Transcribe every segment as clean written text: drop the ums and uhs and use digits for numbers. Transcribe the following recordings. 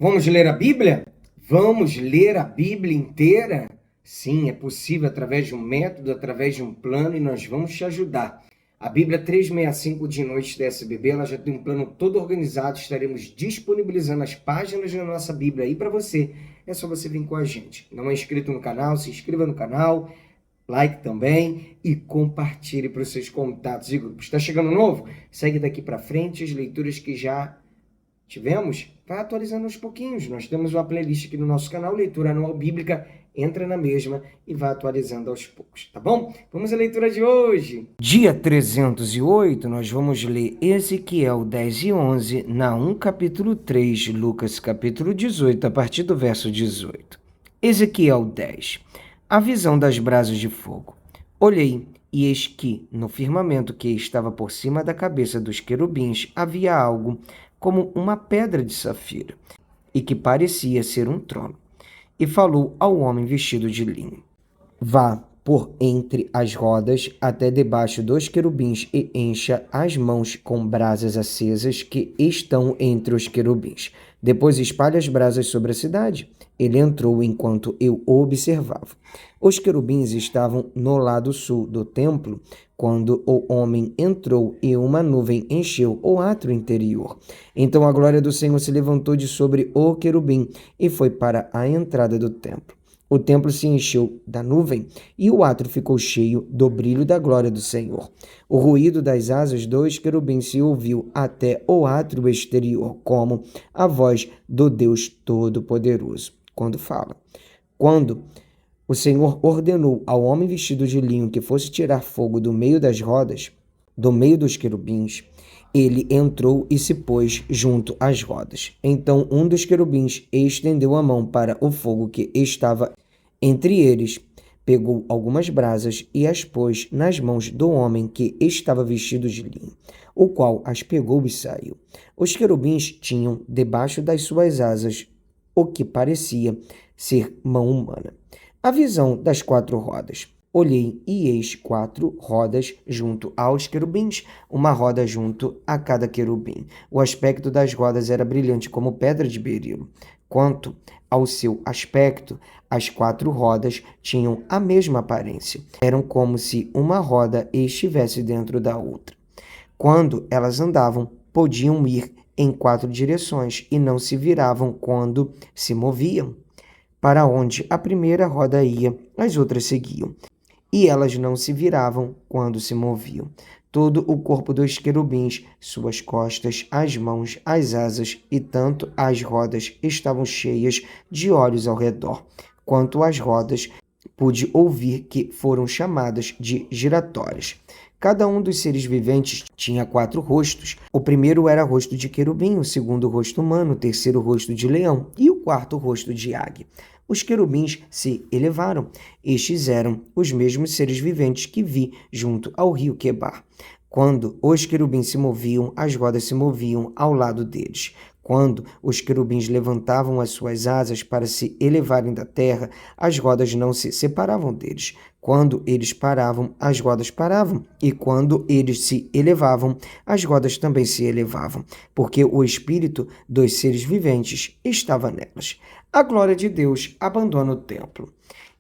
Vamos ler a Bíblia? Vamos ler a Bíblia inteira? Sim, é possível através de um método, através de um plano, e nós vamos te ajudar. A Bíblia 365 de noite da SBB, ela já tem um plano todo organizado, estaremos disponibilizando as páginas da nossa Bíblia aí para você. É só você vir com a gente. Não é inscrito no canal, se inscreva no canal, like também e compartilhe para os seus contatos e grupos. Está chegando novo? Segue daqui para frente as leituras que já tivemos, vai atualizando aos pouquinhos. Nós temos uma playlist aqui no nosso canal, Leitura Anual Bíblica, entra na mesma e vai atualizando aos poucos, tá bom? Vamos à leitura de hoje. Dia 308, nós vamos ler Ezequiel 10 e 11, Naum capítulo 3, Lucas capítulo 18, a partir do verso 18. Ezequiel 10. A visão das brasas de fogo. Olhei, e eis que, no firmamento que estava por cima da cabeça dos querubins, havia algo como uma pedra de safira, e que parecia ser um trono. E falou ao homem vestido de linho: Vá por entre as rodas até debaixo dos querubins e encha as mãos com brasas acesas que estão entre os querubins. Depois espalhe as brasas sobre a cidade. Ele entrou enquanto eu o observava. Os querubins estavam no lado sul do templo quando o homem entrou e uma nuvem encheu o átrio interior. Então a glória do Senhor se levantou de sobre o querubim e foi para a entrada do templo. O templo se encheu da nuvem e o átrio ficou cheio do brilho da glória do Senhor. O ruído das asas dos querubins se ouviu até o átrio exterior, como a voz do Deus Todo-Poderoso, quando fala. Quando o Senhor ordenou ao homem vestido de linho que fosse tirar fogo do meio das rodas, do meio dos querubins, ele entrou e se pôs junto às rodas. Então um dos querubins estendeu a mão para o fogo que estava entre eles, pegou algumas brasas e as pôs nas mãos do homem que estava vestido de linho, o qual as pegou e saiu. Os querubins tinham debaixo das suas asas o que parecia ser mão humana. A visão das 4 rodas. Olhei e eis 4 rodas junto aos querubins, uma roda junto a cada querubim. O aspecto das rodas era brilhante como pedra de berilo. Quanto ao seu aspecto, as 4 rodas tinham a mesma aparência. Eram como se uma roda estivesse dentro da outra. Quando elas andavam, podiam ir em 4 direções e não se viravam quando se moviam. Para onde a primeira roda ia, as outras seguiam, e elas não se viravam quando se moviam. Todo o corpo dos querubins, suas costas, as mãos, as asas e tanto as rodas estavam cheias de olhos ao redor. Quanto às rodas, pude ouvir que foram chamadas de giratórias. Cada um dos seres viventes tinha 4 rostos. O primeiro era rosto de querubim, o segundo rosto humano, o terceiro rosto de leão e o quarto rosto de águia. Os querubins se elevaram. Estes eram os mesmos seres viventes que vi junto ao rio Quebar. Quando os querubins se moviam, as rodas se moviam ao lado deles. Quando os querubins levantavam as suas asas para se elevarem da terra, as rodas não se separavam deles. Quando eles paravam, as rodas paravam. E quando eles se elevavam, as rodas também se elevavam, porque o espírito dos seres viventes estava nelas. A glória de Deus abandona o templo.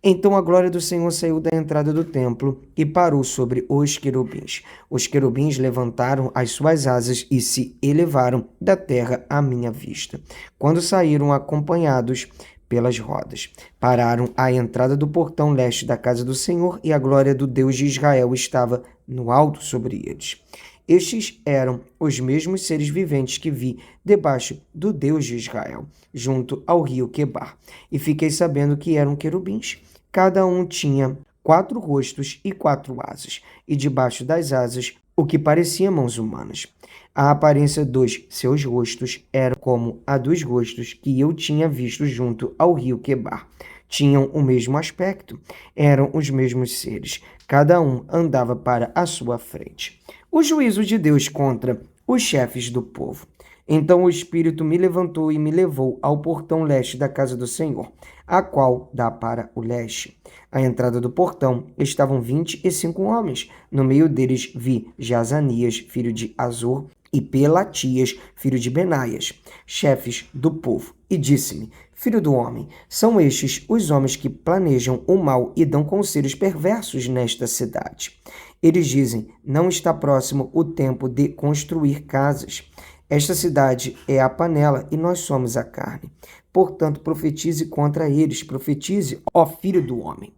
Então a glória do Senhor saiu da entrada do templo e parou sobre os querubins. Os querubins levantaram as suas asas e se elevaram da terra à minha vista. Quando saíram acompanhados pelas rodas, pararam à entrada do portão leste da casa do Senhor e a glória do Deus de Israel estava no alto sobre eles. Estes eram os mesmos seres viventes que vi debaixo do Deus de Israel, junto ao rio Quebar, e fiquei sabendo que eram querubins. Cada um tinha 4 rostos e 4 asas, e debaixo das asas o que parecia mãos humanas. A aparência dos seus rostos era como a dos rostos que eu tinha visto junto ao rio Quebar. Tinham o mesmo aspecto, eram os mesmos seres, cada um andava para a sua frente. O juízo de Deus contra os chefes do povo. Então o Espírito me levantou e me levou ao portão leste da casa do Senhor, a qual dá para o leste. À entrada do portão estavam 25 homens. No meio deles vi Jazanias, filho de Azor, e Pelatias, filho de Benaias, chefes do povo, e disse-me: Filho do homem, são estes os homens que planejam o mal e dão conselhos perversos nesta cidade. Eles dizem: não está próximo o tempo de construir casas. Esta cidade é a panela e nós somos a carne. Portanto, profetize contra eles, profetize, ó filho do homem.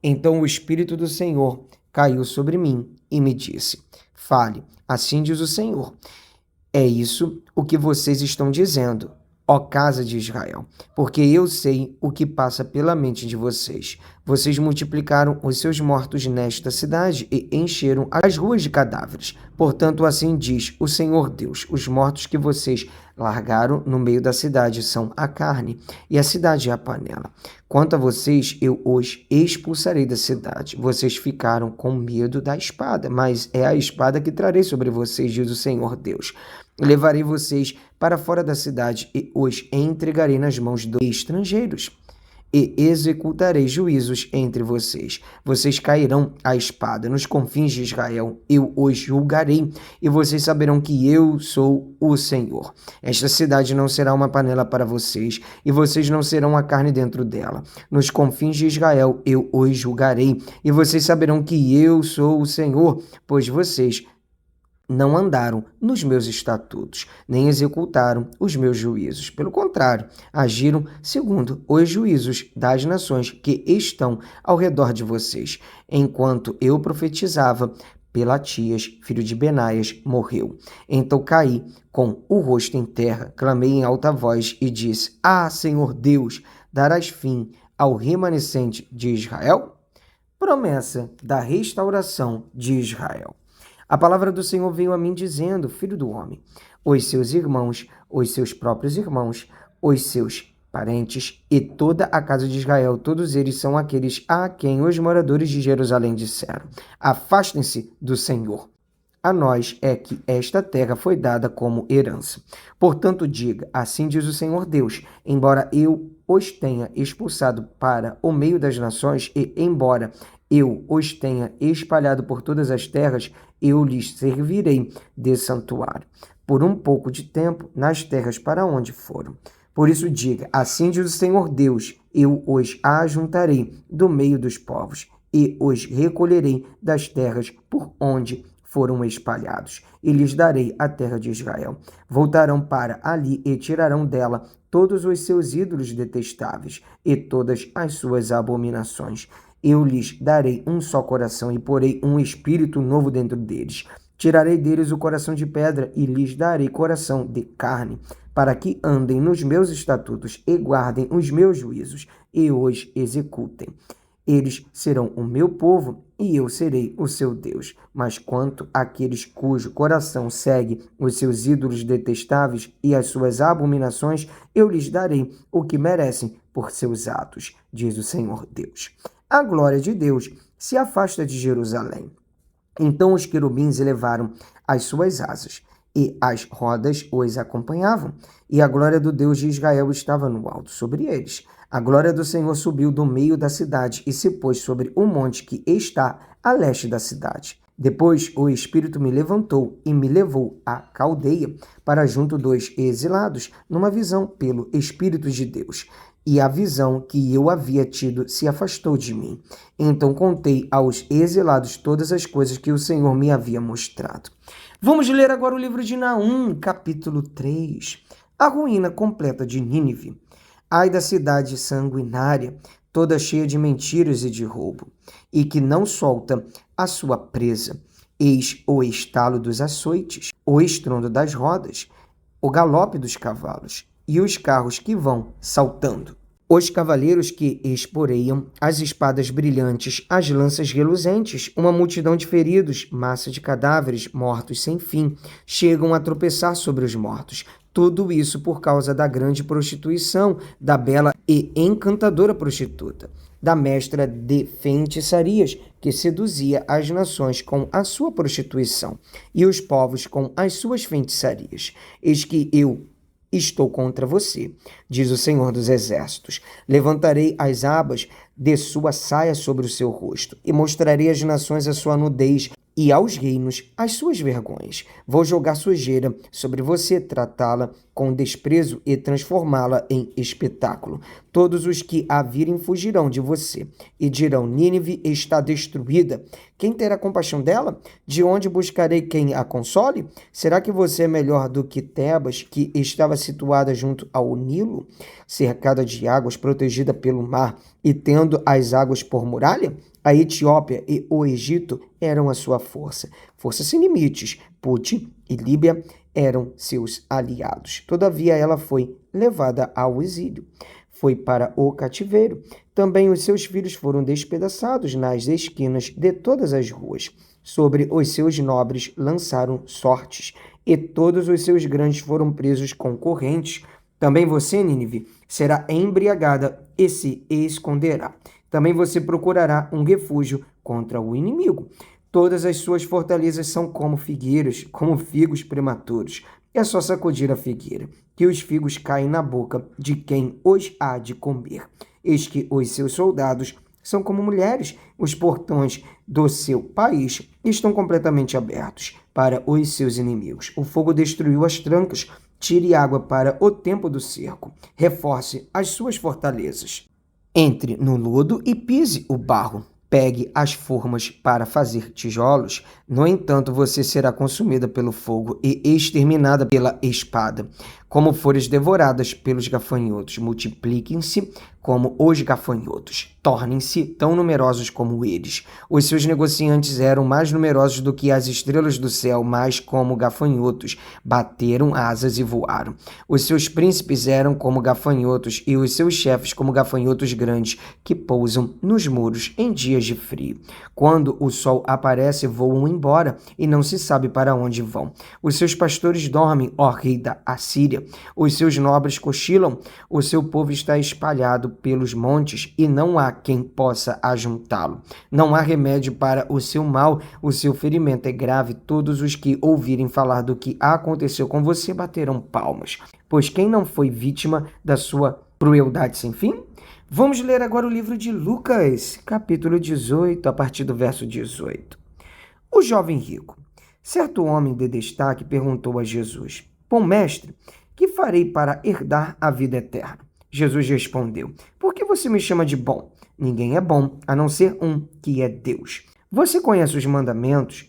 Então o Espírito do Senhor caiu sobre mim e me disse: Fale, assim diz o Senhor. É isso o que vocês estão dizendo, ó casa de Israel, porque eu sei o que passa pela mente de vocês. Vocês multiplicaram os seus mortos nesta cidade e encheram as ruas de cadáveres. Portanto, assim diz o Senhor Deus: os mortos que vocês largaram no meio da cidade são a carne, e a cidade é a panela. Quanto a vocês, eu os expulsarei da cidade. Vocês ficaram com medo da espada, mas é a espada que trarei sobre vocês, diz o Senhor Deus. Levarei vocês para fora da cidade e os entregarei nas mãos dos estrangeiros. E executarei juízos entre vocês. Vocês cairão à espada nos confins de Israel. Eu os julgarei, e vocês saberão que eu sou o Senhor. Esta cidade não será uma panela para vocês, e vocês não serão a carne dentro dela. Nos confins de Israel eu os julgarei, e vocês saberão que eu sou o Senhor, pois vocês não andaram nos meus estatutos, nem executaram os meus juízos. Pelo contrário, agiram segundo os juízos das nações que estão ao redor de vocês. Enquanto eu profetizava, Pelatias, filho de Benaias, morreu. Então caí com o rosto em terra, clamei em alta voz e disse: Ah, Senhor Deus, darás fim ao remanescente de Israel? Promessa da restauração de Israel. A palavra do Senhor veio a mim dizendo: Filho do homem, os seus irmãos, os seus próprios irmãos, os seus parentes e toda a casa de Israel, todos eles são aqueles a quem os moradores de Jerusalém disseram: afastem-se do Senhor. A nós é que esta terra foi dada como herança. Portanto, diga: assim diz o Senhor Deus, embora eu os tenha expulsado para o meio das nações e embora eu os tenha espalhado por todas as terras, eu lhes servirei de santuário, por um pouco de tempo, nas terras para onde foram. Por isso diga: assim diz o Senhor Deus, eu os ajuntarei do meio dos povos, e os recolherei das terras por onde foram espalhados, e lhes darei a terra de Israel. Voltarão para ali e tirarão dela todos os seus ídolos detestáveis e todas as suas abominações. Eu lhes darei um só coração e porei um espírito novo dentro deles. Tirarei deles o coração de pedra e lhes darei coração de carne, para que andem nos meus estatutos e guardem os meus juízos e os executem. Eles serão o meu povo e eu serei o seu Deus. Mas quanto àqueles cujo coração segue os seus ídolos detestáveis e as suas abominações, eu lhes darei o que merecem por seus atos, diz o Senhor Deus. A glória de Deus se afasta de Jerusalém. Então os querubins elevaram as suas asas, e as rodas os acompanhavam, e a glória do Deus de Israel estava no alto sobre eles. A glória do Senhor subiu do meio da cidade e se pôs sobre o monte que está a leste da cidade. Depois o Espírito me levantou e me levou à Caldeia, para junto dos exilados, numa visão pelo Espírito de Deus. E a visão que eu havia tido se afastou de mim. Então contei aos exilados todas as coisas que o Senhor me havia mostrado. Vamos ler agora o livro de Naum, capítulo 3. A ruína completa de Nínive. Ai da cidade sanguinária, toda cheia de mentiras e de roubo, e que não solta a sua presa. Eis o estalo dos açoites, o estrondo das rodas, o galope dos cavalos, e os carros que vão saltando. Os cavaleiros que esporeiam, as espadas brilhantes, as lanças reluzentes, uma multidão de feridos, massa de cadáveres, mortos sem fim, chegam a tropeçar sobre os mortos. Tudo isso por causa da grande prostituição, da bela e encantadora prostituta, da mestra de feitiçarias, que seduzia as nações com a sua prostituição, e os povos com as suas feitiçarias. Eis que eu estou contra você, diz o Senhor dos Exércitos. Levantarei as abas de sua saia sobre o seu rosto, e mostrarei às nações a sua nudez. e aos reinos as suas vergonhas. Vou jogar sujeira sobre você, tratá-la com desprezo e transformá-la em espetáculo. Todos os que a virem fugirão de você e dirão: Nínive está destruída. Quem terá compaixão dela? De onde buscarei quem a console? Será que você é melhor do que Tebas, que estava situada junto ao Nilo, cercada de águas, protegida pelo mar e tendo as águas por muralha? A Etiópia e o Egito eram a sua força. Força sem limites. Puti e Líbia eram seus aliados. Todavia ela foi levada ao exílio. Foi para o cativeiro. Também os seus filhos foram despedaçados nas esquinas de todas as ruas. Sobre os seus nobres lançaram sortes, e todos os seus grandes foram presos com correntes. Também você, Nínive, será embriagada e se esconderá. Também você procurará um refúgio contra o inimigo. Todas as suas fortalezas são como figueiras, como figos prematuros. É só sacudir a figueira, que os figos caem na boca de quem os há de comer. Eis que os seus soldados são como mulheres. Os portões do seu país estão completamente abertos para os seus inimigos. O fogo destruiu as trancas. Tire água para o tempo do cerco. Reforce as suas fortalezas. Entre no lodo e pise o barro. Pegue as formas para fazer tijolos. No entanto, você será consumida pelo fogo e exterminada pela espada. Como fores devoradas pelos gafanhotos, multipliquem-se como os gafanhotos. Tornem-se tão numerosos como eles. Os seus negociantes eram mais numerosos do que as estrelas do céu, mas como gafanhotos, bateram asas e voaram. Os seus príncipes eram como gafanhotos e os seus chefes como gafanhotos grandes que pousam nos muros em dias de frio. Quando o sol aparece, voam embora e não se sabe para onde vão. Os seus pastores dormem, ó rei da Assíria. Os seus nobres cochilam. O seu povo está espalhado pelos montes e não há quem possa ajuntá-lo. Não há remédio para o seu mal. O seu ferimento é grave. Todos os que ouvirem falar do que aconteceu com você baterão palmas. Pois quem não foi vítima da sua crueldade sem fim? Vamos ler agora o livro de Lucas, capítulo 18, a partir do verso 18. O jovem rico. Certo homem de destaque perguntou a Jesus: Bom mestre, que farei para herdar a vida eterna? Jesus respondeu: Por que você me chama de bom? Ninguém é bom, a não ser um, que é Deus. Você conhece os mandamentos?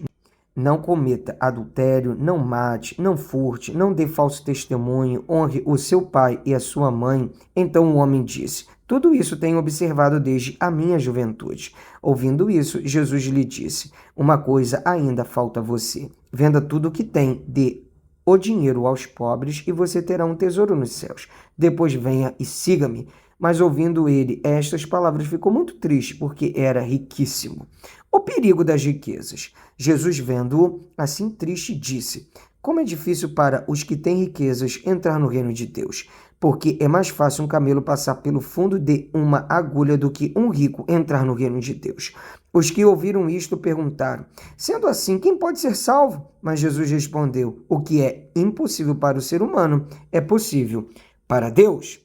Não cometa adultério, não mate, não furte, não dê falso testemunho, honre o seu pai e a sua mãe. Então o homem disse: Tudo isso tenho observado desde a minha juventude. Ouvindo isso, Jesus lhe disse: Uma coisa ainda falta a você. Venda tudo o que tem, dê o dinheiro aos pobres e você terá um tesouro nos céus. Depois venha e siga-me. Mas ouvindo ele estas palavras, ficou muito triste, porque era riquíssimo. O perigo das riquezas. Jesus, vendo-o assim triste, disse: Como é difícil para os que têm riquezas entrar no reino de Deus. Porque é mais fácil um camelo passar pelo fundo de uma agulha do que um rico entrar no reino de Deus. Os que ouviram isto perguntaram: Sendo assim, quem pode ser salvo? Mas Jesus respondeu: O que é impossível para o ser humano é possível para Deus.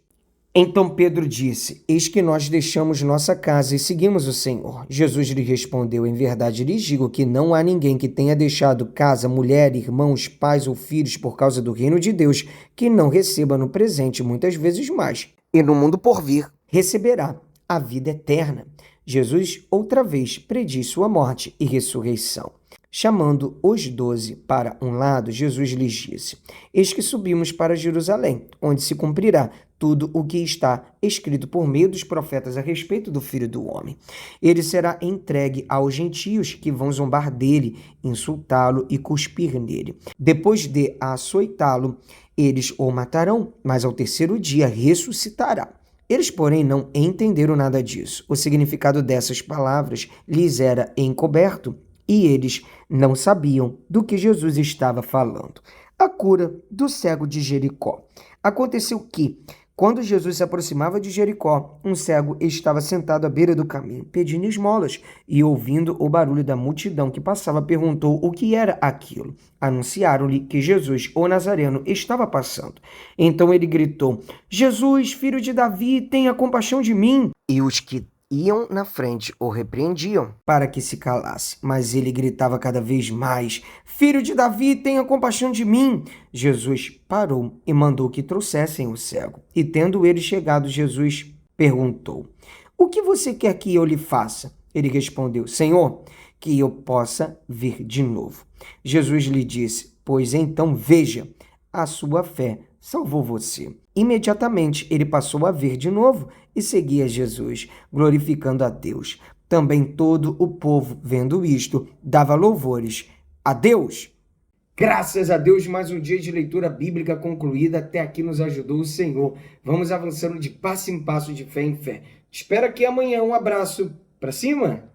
Então Pedro disse: Eis que nós deixamos nossa casa e seguimos o Senhor. Jesus lhe respondeu: Em verdade lhes digo que não há ninguém que tenha deixado casa, mulher, irmãos, pais ou filhos por causa do reino de Deus, que não receba no presente muitas vezes mais, e no mundo por vir receberá a vida eterna. Jesus outra vez prediz sua morte e ressurreição. Chamando os 12 para um lado, Jesus lhes disse: Eis que subimos para Jerusalém, onde se cumprirá tudo o que está escrito por meio dos profetas a respeito do Filho do Homem. Ele será entregue aos gentios, que vão zombar dele, insultá-lo e cuspir nele. Depois de açoitá-lo, eles o matarão, mas ao terceiro dia ressuscitará. Eles, porém, não entenderam nada disso. O significado dessas palavras lhes era encoberto, e eles não sabiam do que Jesus estava falando. A cura do cego de Jericó. Aconteceu que, quando Jesus se aproximava de Jericó, um cego estava sentado à beira do caminho, pedindo esmolas, e ouvindo o barulho da multidão que passava, perguntou o que era aquilo. Anunciaram-lhe que Jesus, o Nazareno, estava passando. Então ele gritou: Jesus, filho de Davi, tenha compaixão de mim. E os que iam na frente o repreendiam para que se calasse. Mas ele gritava cada vez mais: Filho de Davi, tenha compaixão de mim. Jesus parou e mandou que trouxessem o cego. E tendo ele chegado, Jesus perguntou: O que você quer que eu lhe faça? Ele respondeu: Senhor, que eu possa ver de novo. Jesus lhe disse: Pois então veja, a sua fé salvou você. Imediatamente ele passou a ver de novo e seguia Jesus, glorificando a Deus. Também todo o povo, vendo isto, dava louvores a Deus. Graças a Deus, mais um dia de leitura bíblica concluída. Até aqui nos ajudou o Senhor. Vamos avançando de passo em passo, de fé em fé. Te espero aqui amanhã. Um abraço. Pra cima!